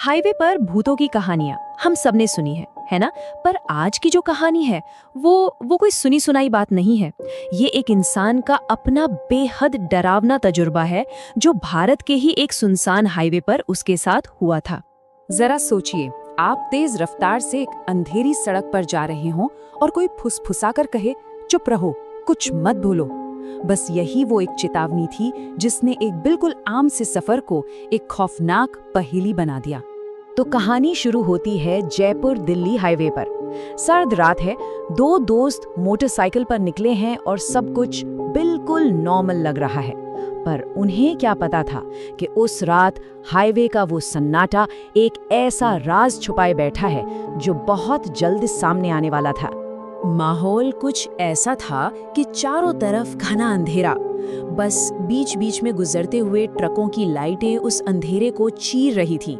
Highway पर भूतों की कहानियां हम सबने सुनी है ना। पर आज की जो कहानी है वो कोई सुनी सुनाई बात नहीं है। ये एक इंसान का अपना बेहद डरावना तजुर्बा है जो भारत के ही एक सुनसान हाईवे पर उसके साथ हुआ था। जरा सोचिए, आप तेज रफ्तार से एक अंधेरी सड़क पर जा रहे हों और कोई फुसफुसाकर कहे चुप रहो, कुछ मत भूलो। बस यही वो एक चेतावनी थी जिसने एक बिल्कुल आम से सफर को एक खौफनाक पहेली बना दिया। तो कहानी शुरू होती है जयपुर दिल्ली हाईवे पर। सर्द रात है, दो दोस्त मोटरसाइकिल पर निकले हैं और सब कुछ बिल्कुल नॉर्मल लग रहा है। पर उन्हें क्या पता था कि उस रात हाईवे का वो सन्नाटा एक ऐसा राज छुपाए बैठा है जो बहुत जल्द सामने आने वाला था। माहौल कुछ ऐसा था कि चारों तरफ घना अंधेरा, बस बीच बीच में गुजरते हुए ट्रकों की लाइटें उस अंधेरे को चीर रही थीं।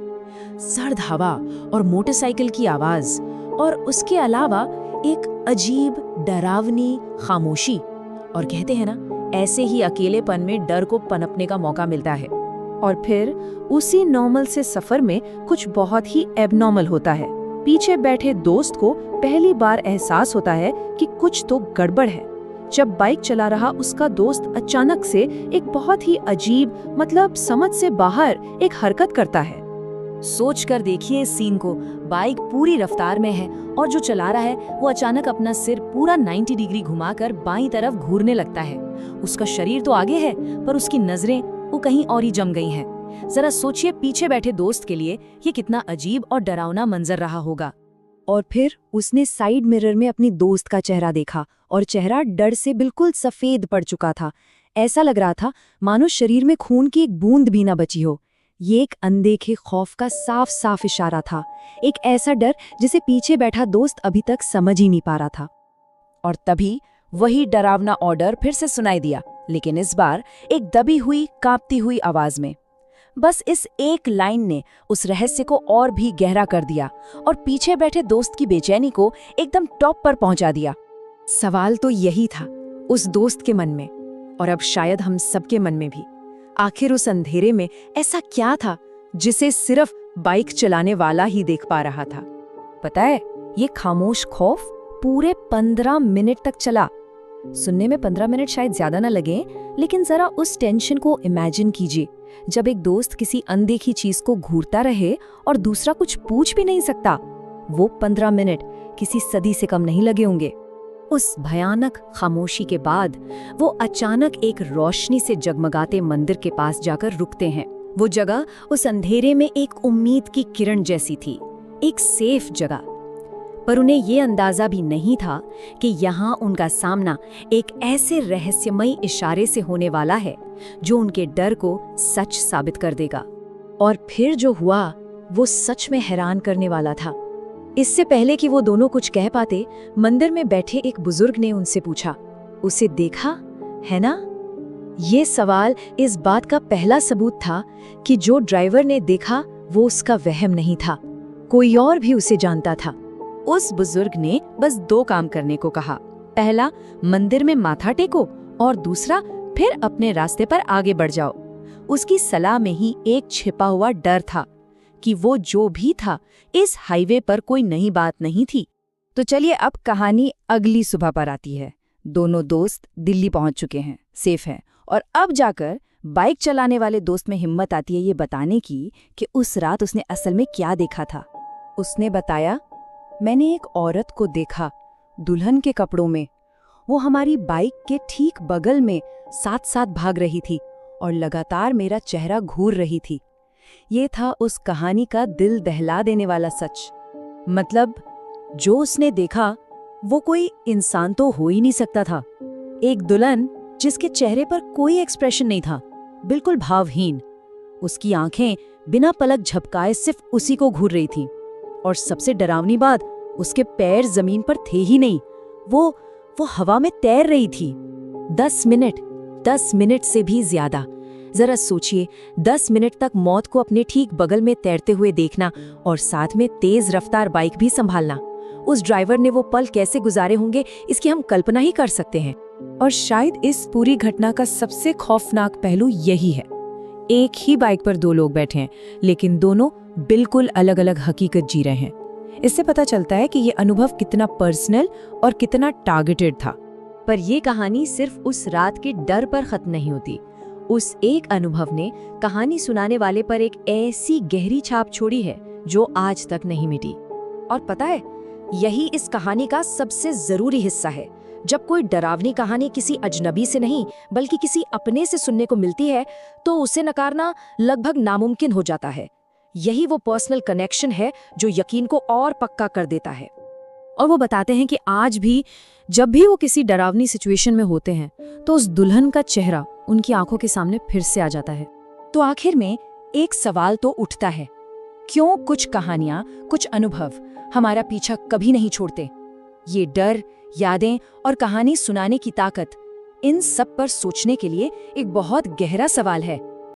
सर्द हवा और मोटरसाइकिल की आवाज, और उसके अलावा एक अजीब डरावनी खामोशी। और कहते हैं ना, ऐसे ही अकेलेपन में डर को पनपने का मौका मिलता है। और फिर उसी नॉर्मल से सफर में कुछ बहुत ही एबनॉर्मल होता है। पीछे बैठे दोस्त को पहली बार एहसास होता है कि कुछ तो गड़बड़ है। जब बाइक चला रहा उसका दोस्त अचानक से एक बहुत ही अजीब, मतलब समझ से बाहर एक हरकत करता है। सोच कर देखिए इस सीन को। बाइक पूरी रफ्तार में है और जो चला रहा है वो अचानक अपना सिर पूरा 90 डिग्री घुमाकर बाईं तरफ घूरने लगता है। उसका शरीर तो आगे है पर उसकी नजरें वो कहीं और ही जम गई हैं। जरा सोचिए, पीछे बैठे दोस्त के लिए ये कितना अजीब और डरावना मंजर रहा होगा। और फिर उसने साइड मिरर में अपनी दोस्त का चेहरा देखा और चेहरा डर से बिल्कुल सफेद पड़ चुका था। ऐसा लग रहा था मानो शरीर में खून की एक बूंद भी न बची हो। ये एक अनदेखे खौफ का साफ साफ इशारा था, एक ऐसा डर जिसे पीछे बैठा दोस्त अभी तक समझ ही नहीं पा रहा था। और तभी वही डरावना ऑर्डर फिर से सुनाई दिया, लेकिन इस बार एक दबी हुई, कांपती हुई आवाज में। बस इस एक लाइन ने उस रहस्य को और भी गहरा कर दिया और पीछे बैठे दोस्त की बेचैनी को एकदम टॉप पर पहुंचा दिया। सवाल तो यही था उस दोस्त के मन में, और अब शायद हम सबके मन में भी। आखिर उस अंधेरे में ऐसा क्या था जिसे सिर्फ बाइक चलाने वाला ही देख पा रहा था? पता है, ये खामोश खौफ पूरे 15 मिनट तक चला। सुनने में 15 मिनट शायद ज्यादा न लगे, लेकिन जरा उस टेंशन को इमेजिन कीजिए, जब एक दोस्त किसी अनदेखी चीज को घूरता रहे और दूसरा कुछ पूछ भी नहीं सकता। वो 15 मिनट किसी सदी से कम नहीं लगे होंगे। उस भयानक खामोशी के बाद वो अचानक एक रोशनी से जगमगाते मंदिर के पास जाकर रुकते हैं। वो जगह उस अंधेरे में एक उम्मीद की किरण जैसी थी, एक सेफ जगह। पर उन्हें ये अंदाजा भी नहीं था कि यहाँ उनका सामना एक ऐसे रहस्यमयी इशारे से होने वाला है जो उनके डर को सच साबित कर देगा। और फिर जो हुआ वो सच में हैरान करने वाला था। इससे पहले कि वो दोनों कुछ कह पाते, मंदिर में बैठे एक बुजुर्ग ने उनसे पूछा, उसे देखा है ना? ये सवाल इस बात का पहला सबूत था कि जो ड्राइवर ने देखा वो उसका वहम नहीं था, कोई और भी उसे जानता था। उस बुजुर्ग ने बस 2 काम करने को कहा। पहला, मंदिर में माथा टेको, और दूसरा, फिर अपने रास्ते पर आगे बढ़ जाओ। उसकी सलाह में ही एक छिपा हुआ डर था कि वो जो भी था, इस हाईवे पर कोई नई बात नहीं थी। तो चलिए अब कहानी अगली सुबह पर आती है। दोनों दोस्त दिल्ली पहुंच चुके हैं, सेफ हैं, और अब जाकर बाइक चलाने वाले दोस्त में हिम्मत आती है ये बताने की कि उस रात उसने असल में क्या देखा था। उसने बताया, मैंने एक औरत को देखा दुल्हन के कपड़ों में। वो हमारी बाइक के ठीक बगल में साथ साथ भाग रही थी और लगातार मेरा चेहरा घूर रही थी। ये था उस कहानी का दिल दहला देने वाला सच। मतलब जो उसने देखा वो कोई इंसान तो हो ही नहीं सकता था। एक दुल्हन जिसके चेहरे पर कोई एक्सप्रेशन नहीं था, बिल्कुल भावहीन। उसकी आंखें बिना पलक झपकाए सिर्फ उसी को घूर रही थीं। और सबसे डरावनी बात, उसके पैर जमीन पर थे ही नहीं, वो हवा में तैर रही थी। 10 मिनट से भी ज्यादा। जरा सोचिए, 10 मिनट तक मौत को अपने ठीक बगल में तैरते हुए देखना और साथ में तेज रफ्तार बाइक भी संभालना। उस ड्राइवर ने वो पल कैसे गुजारे होंगे, इसकी हम कल्पना ही कर सकते हैं। और शायद इस पूरी घटना का सबसे खौफनाक पहलू यही है एक ही बाइक पर दो लोग बैठे हैं, लेकिन दोनों बिल्कुल अलग अलग हकीकत जी रहे हैं। इससे पता चलता है कि ये अनुभव कितना पर्सनल और कितना टारगेटेड था। पर ये कहानी सिर्फ उस रात के डर पर खत्म नहीं होती। उस एक अनुभव ने कहानी सुनाने वाले पर एक ऐसी गहरी छाप छोड़ी है जो आज तक नहीं मिटी। और पता है, यही इस कहानी का सबसे जरूरी हिस्सा है। जब कोई डरावनी कहानी किसी अजनबी से नहीं बल्कि किसी अपने से सुनने को मिलती है तो उसे नकारना लगभग नामुमकिन हो जाता है। यही वो पर्सनल कनेक्शन है जो यकीन को और पक्का कर देता है। और वो बताते हैं कि आज भी जब भी वो किसी डरावनी सिचुएशन में होते हैं तो उस दुल्हन का चेहरा उनकी आंखों के सामने फिर से आ जाता है। तो आखिर में एक सवाल तो उठता है, क्यों कुछ कहानियां, कुछ अनुभव हमारा पीछा कभी नहीं छोड़ते? ये डर, यादें और कहानी सुनाने की ताकत, इन सब पर सोचने के लिए एक बहुत गहरा सवाल है।